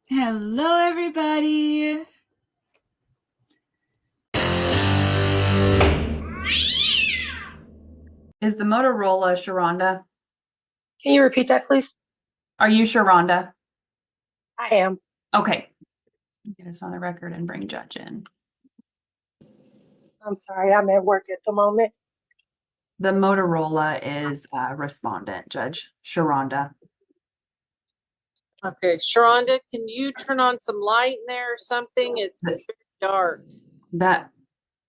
Hello, everybody. Is the Motorola Sharonda? Can you repeat that, please? Are you Sharonda? I am. Okay. Get us on the record and bring Judge in. I'm sorry, I'm at work at the moment. The Motorola is respondent, Judge Sharonda. Okay, Sharonda, can you turn on some light in there or something? It's very dark. That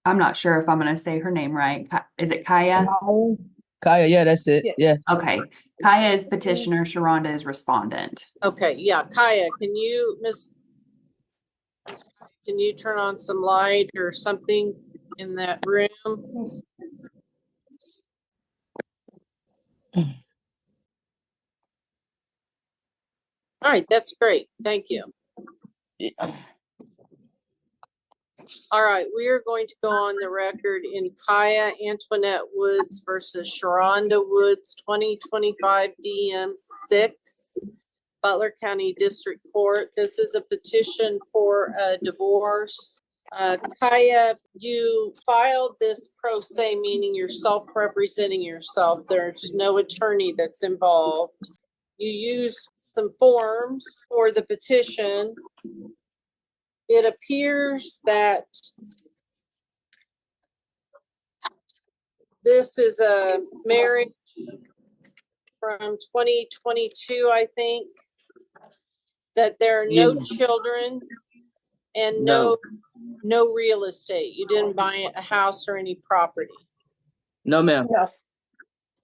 I'm not sure if I'm going to say her name right. Is it Kaya? Kaya, yeah, that's it. Yeah. Okay. Kaya is petitioner. Sharonda is respondent. Okay, yeah, Kaya, can you, can you turn on some light or something in that room? All right, that's great. Thank you. All right, we are going to go on the record in Kaya Antoinette Woods versus Sharonda Woods, 2025 DM 6, Butler County District Court. This is a petition for a divorce. Kaya, you filed this pro se, meaning you're self-representing yourself. There's no attorney that's involved. You used some forms for the petition. It appears that this is a marriage from 2022, I think, that there are no children and no real estate. You didn't buy a house or any property. No, ma'am. No.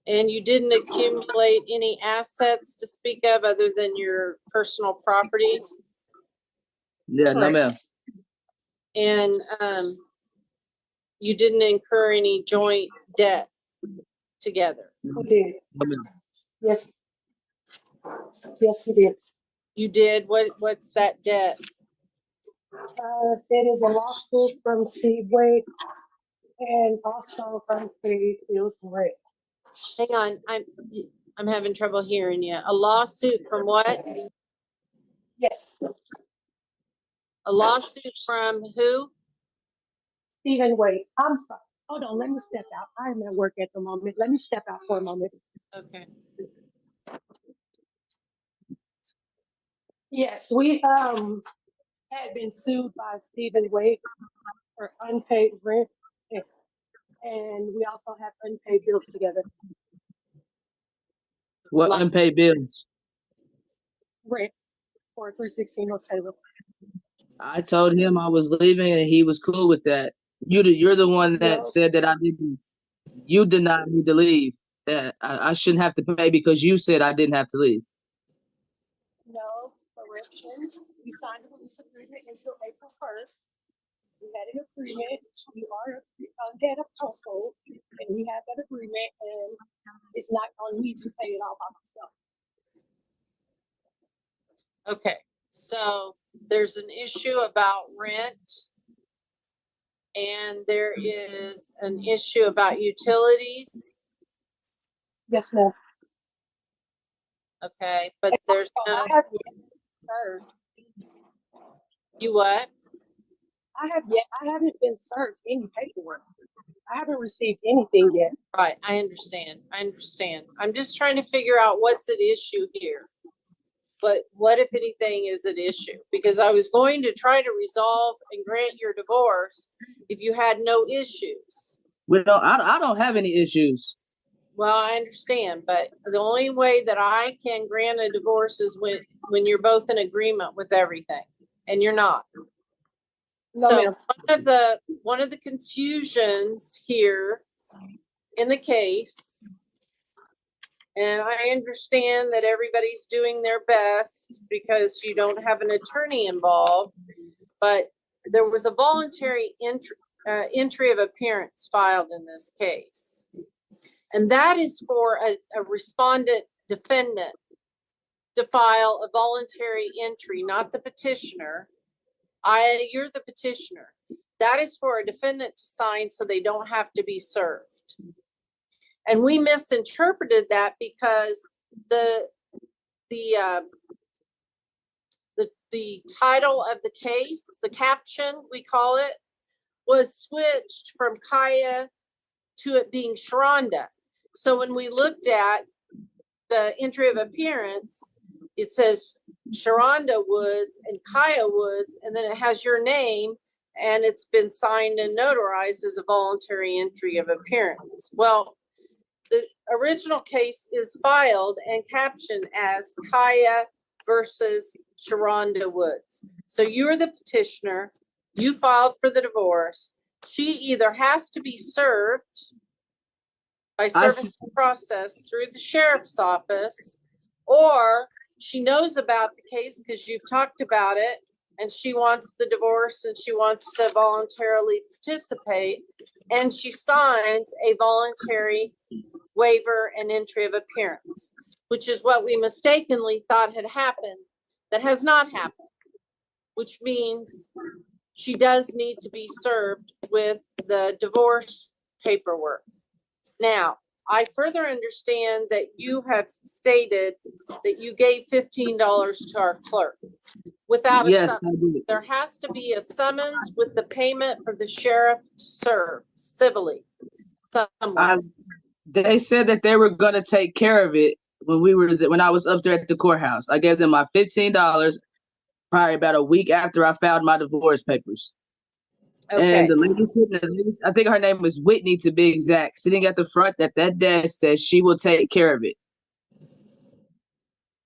And you didn't accumulate any assets to speak of other than your personal property. Yeah, no, ma'am. And you didn't incur any joint debt together. We did. No, ma'am. Yes. Yes, we did. You did? What's that debt? It is a lawsuit from Steve Wade and also unpaid bills and rent. Hang on, I'm having trouble hearing you. A lawsuit from what? Yes. A lawsuit from who? Stephen Wade. I'm sorry. Hold on, let me step out. I'm at work at the moment. Let me step out for a moment. Okay. Yes, we had been sued by Stephen Wade for unpaid rent, and we also have unpaid bills together. What unpaid bills? Rent for 316 North Taylor. I told him I was leaving and he was cool with that. You're the one that No. said that I didn't. You denied me to leave. That I shouldn't have to pay because you said I didn't have to leave. No, correction. We signed a lease agreement until April 1st. We had an agreement. We are a head of household, and we have that agreement, and it's not on me to pay it all by myself. Okay. So there's an issue about rent, and there is an issue about utilities. Yes, ma'am. Okay, but there's no. I haven't yet served. You what? I haven't been served any paperwork. I haven't received anything yet. Right, I understand. I'm just trying to figure out what's at issue here. But what, if anything, is at issue? Because I was going to try to resolve and grant your divorce if you had no issues. I don't have any issues. Well, I understand, but the only way that I can grant a divorce is when you're both in agreement with everything, and you're not. No, So ma'am. one of the confusions here in the case, and I understand that everybody's doing their best because you don't have an attorney involved, but there was a voluntary entry of appearance filed in this case. And that is for a respondent defendant to file a voluntary entry, not the petitioner. You're the petitioner. That is for a defendant to sign so they don't have to be served. And we misinterpreted that because the the title of the case, the caption, we call it, was switched from Kaya to it being Sharonda. So when we looked at the entry of appearance, it says Sharonda Woods and Kaya Woods, and then it has your name, and it's been signed and notarized as a voluntary entry of appearance. Well, the original case is filed and captioned as Kaya versus Sharonda Woods. So you're the petitioner, you filed for the divorce. She either has to be served by service process through the sheriff's office, or she knows about the case because you've talked about it and she wants the divorce and she wants to voluntarily participate, and she signs a voluntary waiver and entry of appearance, which is what we mistakenly thought had happened. That has not happened, which means she does need to be served with the divorce paperwork. Now, I further understand that you have stated that you gave $15 to our clerk without a Yes, summons. I did. There has to be a summons with the payment for the sheriff to serve civilly someone. They said that they were gonna take care of it when I was up there at the courthouse. I gave them my $15 probably about a week after I filed my divorce papers. Okay, And the lady, I think her name was Whitney to be exact, sitting at the front at that desk, says she will take care of it.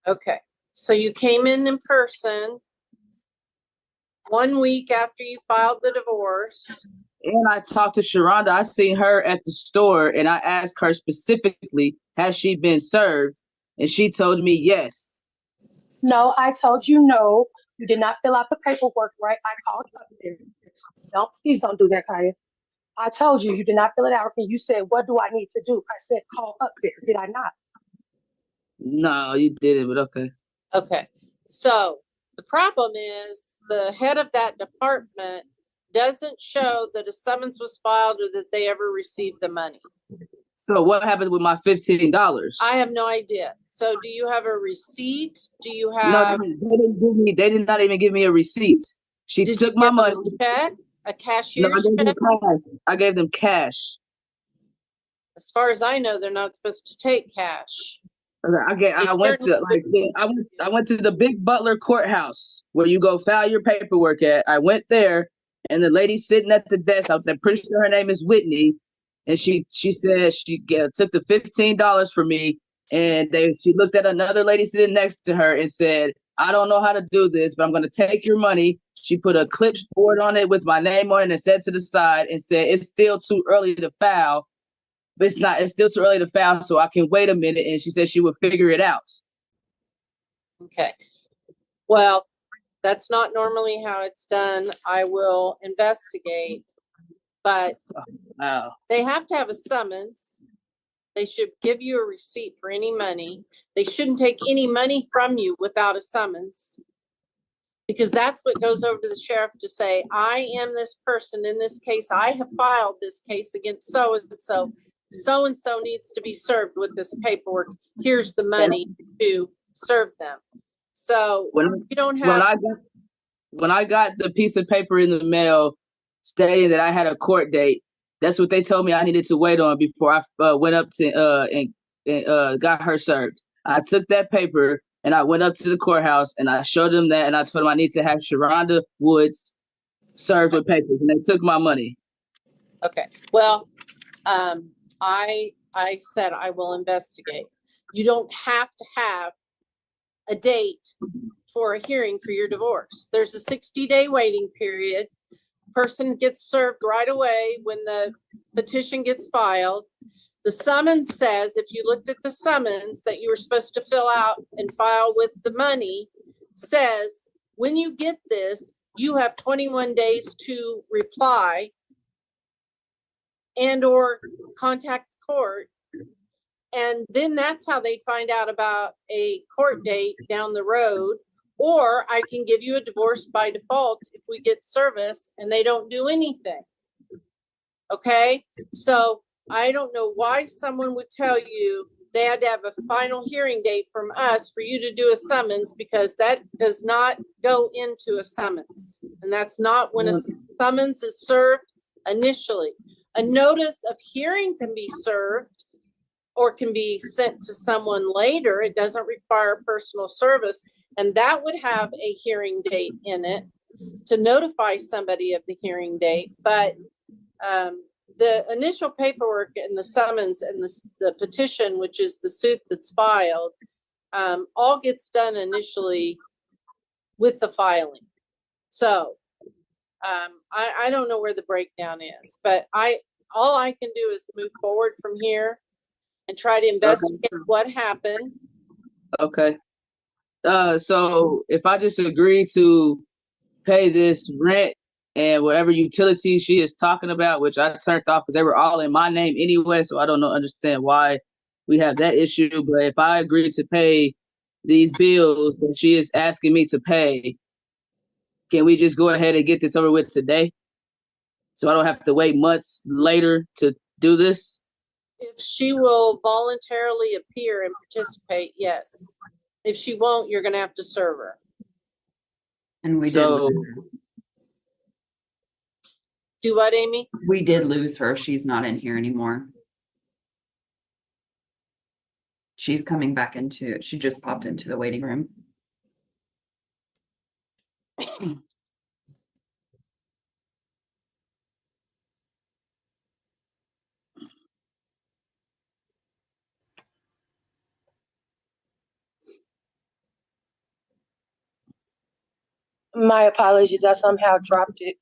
okay. So you came in person 1 week after you filed the divorce. And I talked to Sharonda. I seen her at the store, and I asked her specifically, has she been served? And she told me yes. No, I told you no. You did not fill out the paperwork right. I called up there. Please don't do that, Kaya. I told you, you did not fill it out. And you said, what do I need to do? I said, call up there. Did I not? No, you didn't, but okay. Okay, so the problem is the head of that department doesn't show that a summons was filed or that they ever received the money. So what happened with my $15? I have no idea. So do you have a receipt? Do you No, have, they did not even give me a receipt. She did you took my give money. them a check, a No, cashier's check? I gave them cash. As far as I know, they're not supposed to take cash. I went to the big Butler courthouse where you go file your paperwork at. I went there, and the lady sitting at the desk, I'm pretty sure her name is Whitney, and she said she took the $15 from me, and she looked at another lady sitting next to her and said, I don't know how to do this, but I'm going to take your money. She put a clipboard on it with my name on it and said to the side and said, it's still too early to file. But it's still too early to file, so I can wait a minute. And she said she would figure it out. Okay. Well, that's not normally how it's done. I will investigate, but Wow. they have to have a summons. They should give you a receipt for any money. They shouldn't take any money from you without a summons, because that's what goes over to the sheriff to say, I am this person in this case. I have filed this case against so-and-so. So-and-so needs to be served with this paperwork. Here's the money to serve them. So you don't have. When I got the piece of paper in the mail stating that I had a court date, that's what they told me I needed to wait on before I went up to and got her served. I took that paper and I went up to the courthouse and I showed them that, and I told them I need to have Sharonda Woods served with papers, and they took my money. Okay. Well, I said I will investigate. You don't have to have a date for a hearing for your divorce. There's a 60-day waiting period. Person gets served right away when the petition gets filed. The summons says, if you looked at the summons that you were supposed to fill out and file with the money, says, when you get this, you have 21 days to reply and or contact the court. And then that's how they'd find out about a court date down the road. Or I can give you a divorce by default if we get service and they don't do anything. Okay, so I don't know why someone would tell you they had to have a final hearing date from us for you to do a summons, because that does not go into a summons. And that's not when a summons is served initially. A notice of hearing can be served or can be sent to someone later. It doesn't require personal service. And that would have a hearing date in it to notify somebody of the hearing date. But the initial paperwork and the summons and the petition, which is the suit that's filed, all gets done initially with the filing. So I don't know where the breakdown is, but all I can do is move forward from here and try to investigate what happened. Okay. So if I just agree to pay this rent and whatever utilities she is talking about, which I turned off because they were all in my name anyway, so I don't understand why we have that issue. But if I agree to pay these bills that she is asking me to pay, can we just go ahead and get this over with today? So I don't have to wait months later to do this? If she will voluntarily appear and participate, yes. If she won't, you're going to have to serve her. And we So- did lose her. Do what, Amy? We did lose her. She's not in here anymore. She's coming back she just popped into the waiting room. My apologies, I somehow dropped it.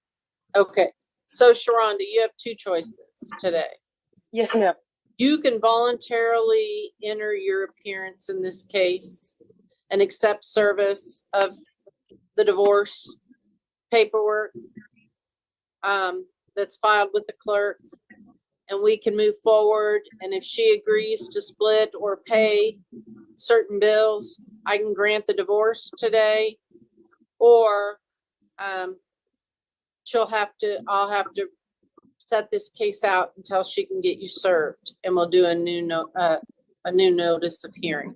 Okay. So Sharonda, you have two choices today. Yes, ma'am. You can voluntarily enter your appearance in this case and accept service of the divorce paperwork that's filed with the clerk, and we can move forward. And if she agrees to split or pay certain bills, I can grant the divorce today, or I'll have to set this case out until she can get you served, and we'll do a new notice of hearing.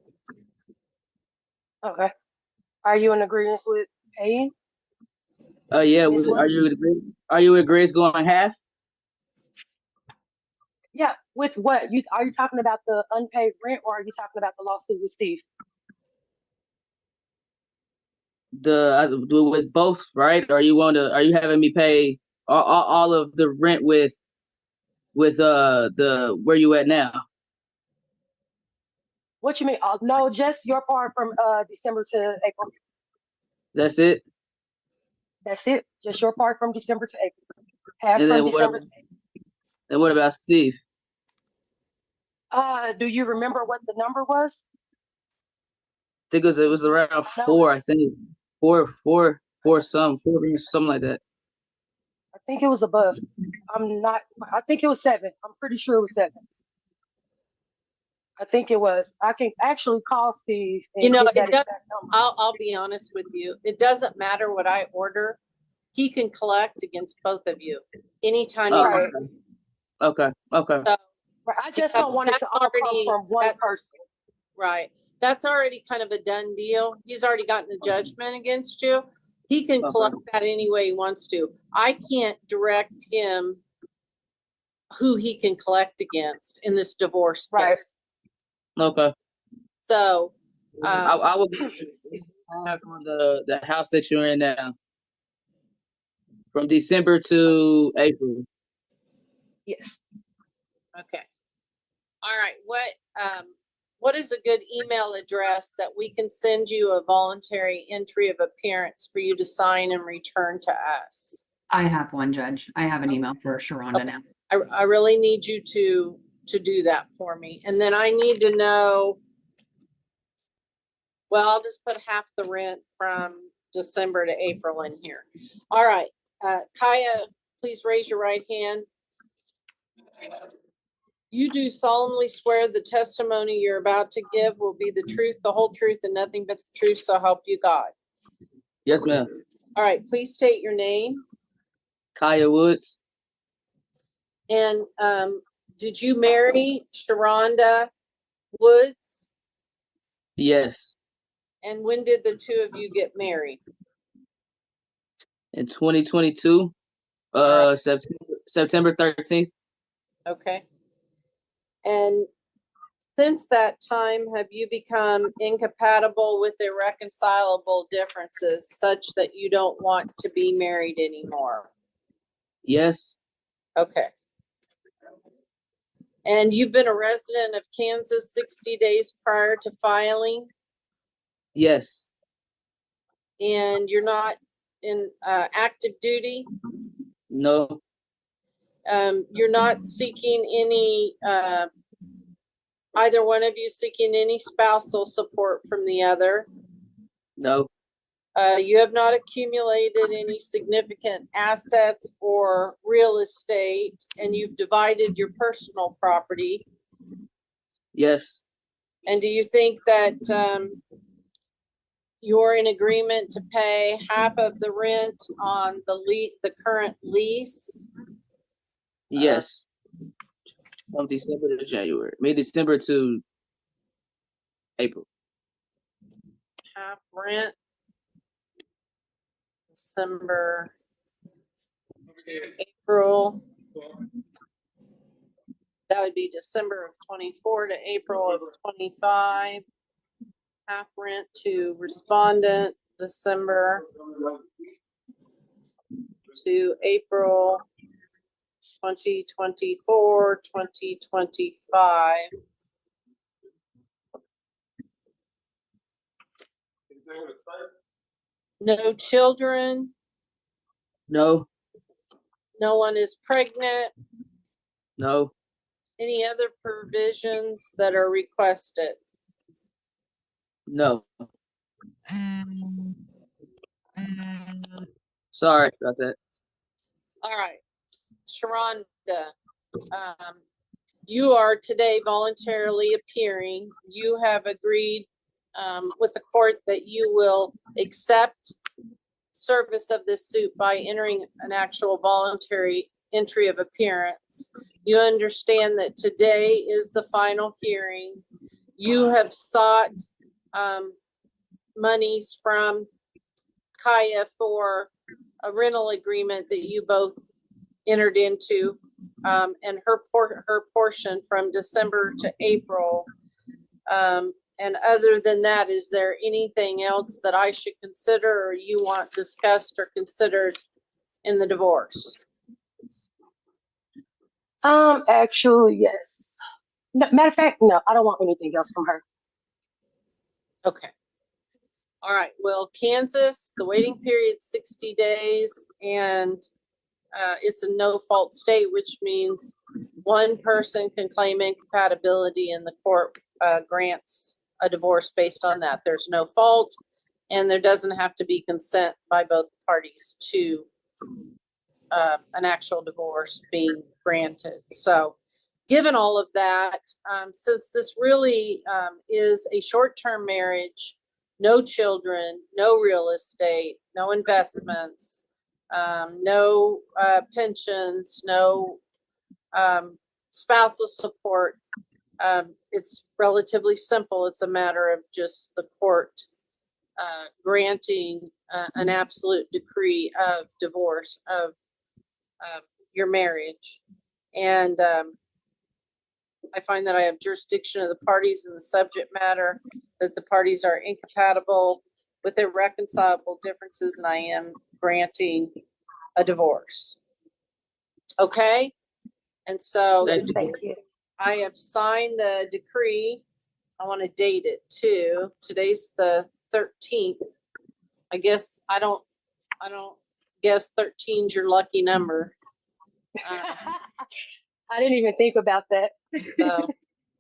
Okay. Are you in agreement with paying? Yeah. Ms. Are you agree it's going half? Yeah, with what? Are you talking about the unpaid rent, or are you talking about the lawsuit with Steve? With both, right? Are you having me pay all of the rent with the where you at now? What you mean? No, just your part from December to April. That's it? That's it. Just your part from December to April. Half And from then December to April. and what about Steve? Do you remember what the number was? I think it was around No. 4, I think. Four, something like that. I think it was above. I think it was 7. I'm pretty sure it was 7. I think it was. I can actually call Steve and get that exact number. I'll be honest with you. It doesn't matter what I order. He can collect against both of you anytime he Right. wants. Okay. So, Right. I just don't want it to That's all come already- from one person. right. That's already kind of a done deal. He's already gotten a judgment against you. He can collect that any way he wants to. I can't direct him who he can collect against in this divorce Right. case. Okay. So, I will from the house that you're in now. From December to April. Yes. okay. All right. What is a good email address that we can send you a voluntary entry of appearance for you to sign and return to us? I have one, Judge. I have an email for Sharonda now. I really need you to do that for me. And then I need to know, well, I'll just put half the rent from December to April in here. All right. Kaya, please raise your right hand. You do solemnly swear the testimony you're about to give will be the truth, the whole truth, and nothing but the truth, so help you God. Yes, ma'am. All right, please state your name. Kaya Woods. And did you marry Sharonda Woods? Yes. And when did the two of you get married? In 2022, Alright. September 13th. Okay. And since that time, have you become incompatible with irreconcilable differences such that you don't want to be married anymore? Yes. Okay. And you've been a resident of Kansas 60 days prior to filing, Yes. and you're not in active duty? No. You're not seeking any, either one of you seeking any spousal support from the other? No. You have not accumulated any significant assets or real estate, and you've divided your personal property. Yes. And do you think that you're in agreement to pay half of the rent on the current lease? Yes. From December to January. December to April. Half rent, December, April. That would be December of 24 to April of 25. Half rent to respondent, December to April 2024, 2025. No children, No. no one is pregnant. No. Any other provisions that are requested? No. Sorry about that. All right, Sharonda, you are today voluntarily appearing. You have agreed with the court that you will accept service of this suit by entering an actual voluntary entry of appearance. You understand that today is the final hearing. You have sought monies from Kaya for a rental agreement that you both entered into, and her portion from December to April. And other than that, is there anything else that I should consider or you want discussed or considered in the divorce? Actually, yes. No, matter of fact, no, I don't want anything else from her. Okay. All right. Well, Kansas, the waiting period 60 days, and it's a no-fault state, which means one person can claim incompatibility and the court grants a divorce based on that. There's no fault, and there doesn't have to be consent by both parties to an actual divorce being granted. So given all of that, since this really is a short-term marriage, no children, no real estate, no investments, no pensions, no spousal support, it's relatively simple. It's a matter of just the court granting an absolute decree of divorce of your marriage. And I find that I have jurisdiction of the parties in the subject matter, that the parties are incompatible with irreconcilable differences, and I am granting a divorce. Okay? And so Thank you. I have signed the decree. I want to date it too. Today's the 13th. I guess I don't guess 13's your lucky number. I didn't even think about that. So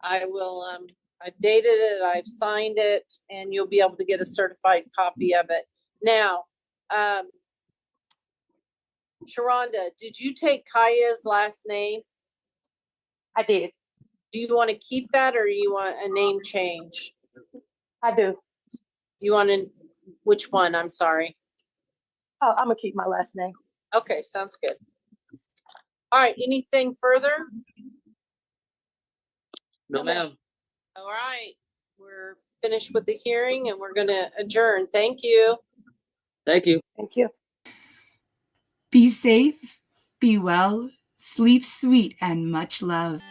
I will, I've dated it, I've signed it, and you'll be able to get a certified copy of it. Now, Sharonda, did you take Kaya's last name? I did. Do you want to keep that or you want a name change? I do. You want to, which one? I'm sorry. Oh, I'm gonna keep my last name. Okay, sounds good. All right, anything further? No, ma'am. All right, we're finished with the hearing and we're gonna adjourn. Thank you. Thank you. Thank you. Be safe, be well, sleep sweet, and much love.